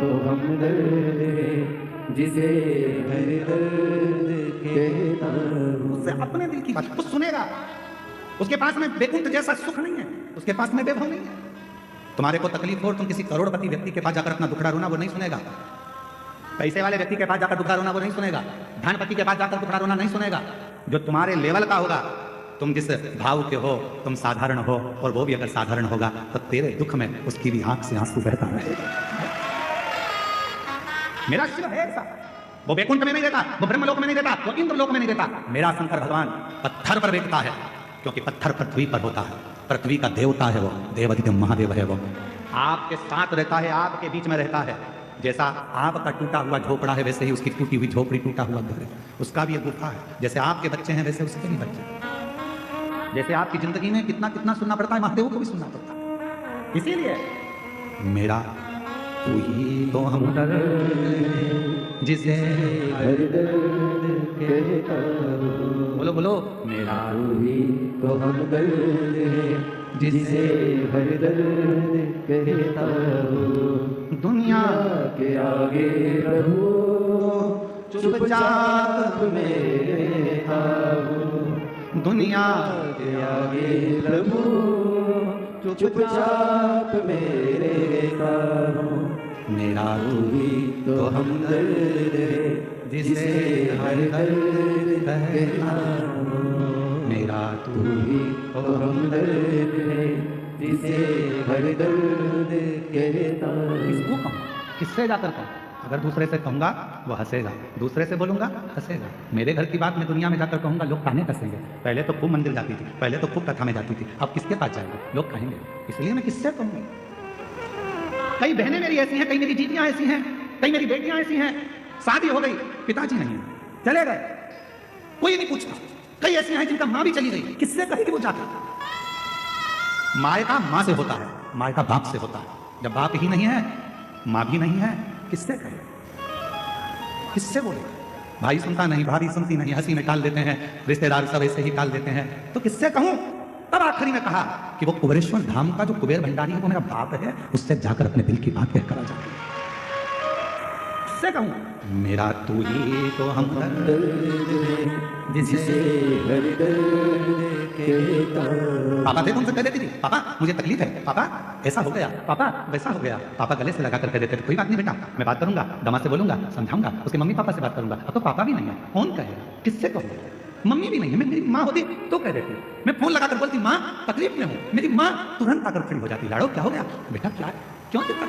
तो हमदर्द है जिसे हर दर्द कहता हूँ। उससे अपने दिल की बात कुछ सुनेगा। उसके पास में बेकुंठ जैसा सुख नहीं है, उसके पास में वैभव नहीं है। तुम्हारे को तकलीफ हो, तुम किसी करोड़पति व्यक्ति के पास जाकर अपना दुखड़ा रोना, वो नहीं सुनेगा। पैसे वाले व्यक्ति के पास जाकर दुखड़ा रोना, वो नहीं सुनेगा। धनपति के पास जाकर दुखड़ा रोना नहीं सुनेगा। जो तुम्हारे लेवल का होगा, तुम जिस भाव के हो, तुम साधारण हो, और वो भी अगर साधारण होगा तो तेरे दुख में उसकी भी आंख से आंसू बहता रहेगा। मेरा शिव है ऐसा, वो बैकुंठ में नहीं रहता, वो ब्रह्मलोक में नहीं रहता, वो इंद्रलोक में नहीं रहता। मेरा शंकर भगवान पत्थर पर बैठता है, क्योंकि पत्थर पृथ्वी पर होता है। पृथ्वी का देवता है वो, देवाधिदेव महादेव है वो। आपके साथ रहता है, आपके बीच में रहता है। जैसा आपका टूटा हुआ झोपड़ा है, वैसे ही उसकी टूटी हुई झोपड़ी, टूटा हुआ घर है, उसका भी एक गुफा है। जैसे आपके बच्चे हैं, वैसे उसके भी बच्चे। जैसे आपकी जिंदगी में कितना कितना सुनना पड़ता है, महादेव को भी सुनना पड़ता है। इसीलिए मेरा तू ही तो हमदर्द जिसे हर दर्द कहता हूँ। बोलो बोलो, मेरा तू ही तो हमदर्द है जिसे हर दर्द कहता हूँ। दुनिया के आगे प्रभु चुपचाप में रहता हूँ। दुनिया के आगे प्रभु चुपचाप में रहता हूँ। मेरा तू ही तो हमदर्द है जिसे हर दर्द कहता हूँ। मेरा तू ही तो हमदर्द है जिसे हर दर्द कहता हूँ। किसको कहूँ, किससे जाकर कहूँ? अगर दूसरे से कहूंगा वो हंसेगा, दूसरे से बोलूंगा हंसेगा। मेरे घर की बात मैं दुनिया में जाकर कहूंगा, लोग काहे हंसेंगे। पहले तो खूब मंदिर जाती थी, पहले तो खूब कथा में जाती थी, अब किसके पास जाएंगे, लोग कहेंगे। इसलिए मैं किससे कहूंगी। कई बहनें मेरी ऐसी हैं, कई मेरी दीदियां ऐसी हैं, कई मेरी बेटियां ऐसी हैं, शादी हो गई, पिताजी नहीं है, चले गए, कोई नहीं पूछता। कई ऐसी हैं जिनका माँ भी चली गई, किससे कहे कि वो जाता। मायका माँ से होता है, मायका बाप से होता है। जब बाप ही नहीं है, माँ भी नहीं है, किससे कहे, किससे बोले। भाई सुनता नहीं, भाभी सुनती नहीं, हंसी में टाल देते हैं, रिश्तेदार सब ऐसे ही टाल देते हैं, तो किससे कहूं। तब आखिरी में कहा कि वो कुबेरेश्वर धाम का जो कुबेर भंडारी है, वो मेरा बाप है, उससे जाकर अपने दिल की बात कहकर आ जाती है। किससे कहूं। मेरा तू ही तो हमदर्द जिसे हर दर्द कहता हूँ। पापा थे तुमसे कह देती थी, पापा मुझे तकलीफ है, पापा ऐसा हो गया, पापा वैसा हो गया। पापा गले से लगा कर कह देते थे, कोई बात नहीं बेटा, मैं बात करूंगा, दमा से बोलूंगा, समझाऊंगा, उसके मम्मी पापा से बात करूंगा। अब तो पापा भी नहीं है, कौन कहेगा, किससे कहूँ। मम्मी भी नहीं है, मैं मेरी माँ होती तो कह देती। मैं फोन लगाकर बोलती, माँ तकलीफ में हूँ, मेरी माँ तुरंत आकर खड़ी हो जाती, लाड़ो क्या हो गया बेटा, क्या क्यों चिंता,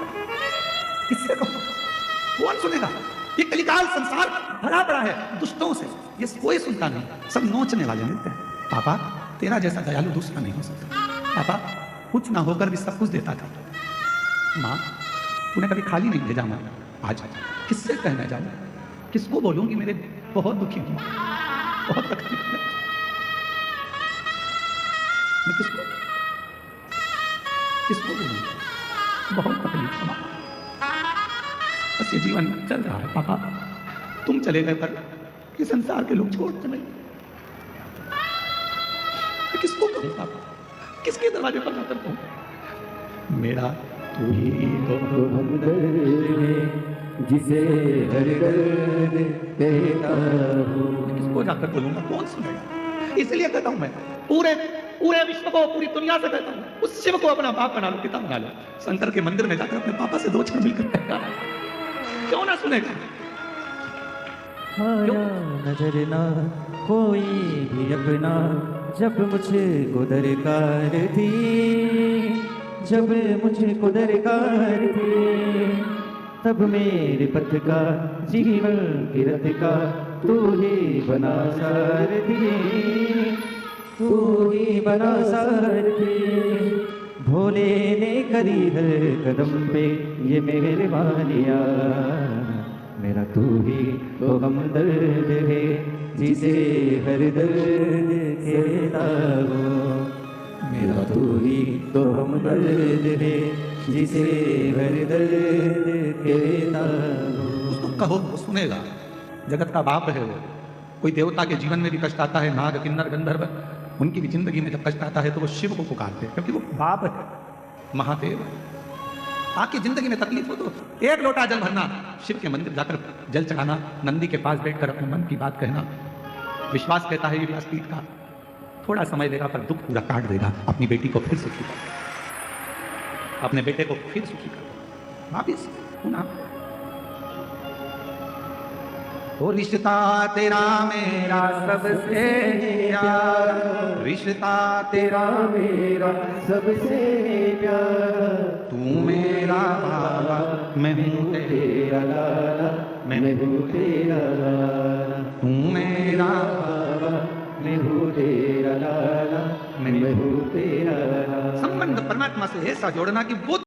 किससे कहूँ, कौन सुनेगा। ये कलिकाल संसार भरा पड़ा है दुष्टों से, ये कोई सुनता नहीं, सब नोचने वाले मिलते हैं। पापा तेरा जैसा दयालु दूसरा नहीं हो सकता। पापा कुछ ना होकर भी सब कुछ देता था। माँ तूने कभी खाली नहीं भेजा माँ, आज किससे कहना जाऊँ, किसको बोलूँगी, मेरे बहुत दुखी हूँ, बहुत तकलीफ है। मैं किसको बोलूँ, बहुत तकलीफ है। बस ये जीवन चल रहा है पापा, तुम चले गए पर ये संसार के लोग छोड़ चले। मैं किसको कहूँ पापा, किसके दरवाजे पर जाकर कहूँ। मेरा तू ही तो हमदर्द है जिसे हर दर्द कहता हूँ। मैं किसको जाकर बोलूंगा, कौन सुनेगा। इसलिए कहता हूँ मैं पूरे पूरे विश्व को, पूरी दुनिया से कहता हूँ, उस शिव को अपना बाप बना लो, पिता बना लो। शंकर के मंदिर में जाकर अपने पापा से दो क्षण मिलकर कहना, क्यों ना सुनेगा। आया नजर ना कोई भी अपना, जब मुझे को दरकार थी, जब मुझे को दरकार थी, तब मेरे पथ का जीवन की रथ का तू ही बना सारथी, तू ही बना सारथी। भोले ने करी हर कदम पे ये मेहरबानियाँ, मेरा तू ही तो हमदर्द है जिसे हर दर्द कहता हूँ। मेरा तू ही तो हमदर्द है जिसे हर दर्द कहता हूँ। उसको कहो वो सुनेगा, जगत का बाप है वो। कोई देवता के जीवन में भी कष्ट आता है, नाग किन्नर गंधर्व, उनकी भी जिंदगी में जब कष्ट आता है तो वो शिव को पुकारते हैं, क्योंकि वो बाप है, महादेव। आपकी जिंदगी में तकलीफ हो तो एक लोटा जल भरना, शिव के मंदिर जाकर जल चढ़ाना, नंदी के पास बैठकर अपने मन की बात कहना। विश्वास कहता है ये व्यासपीठ का, थोड़ा समय लेगा पर दुख पूरा काट देगा। अपनी बेटी को फिर सुखी कर, अपने बेटे को फिर सुखी कर, वापिस पुनः। ओ रिश्ता तेरा मेरा सबसे प्यारा, रिश्ता तेरा मेरा सबसे प्यारा, तू मेरा बाबा मैं हूँ तेरा लाला, मैं हूँ तेरा लाला, तू मेरा बाबा मैं हूँ तेरा लाला, मैं हूँ तेरा लाला। संबंध परमात्मा से ऐसा जोड़ना कि वो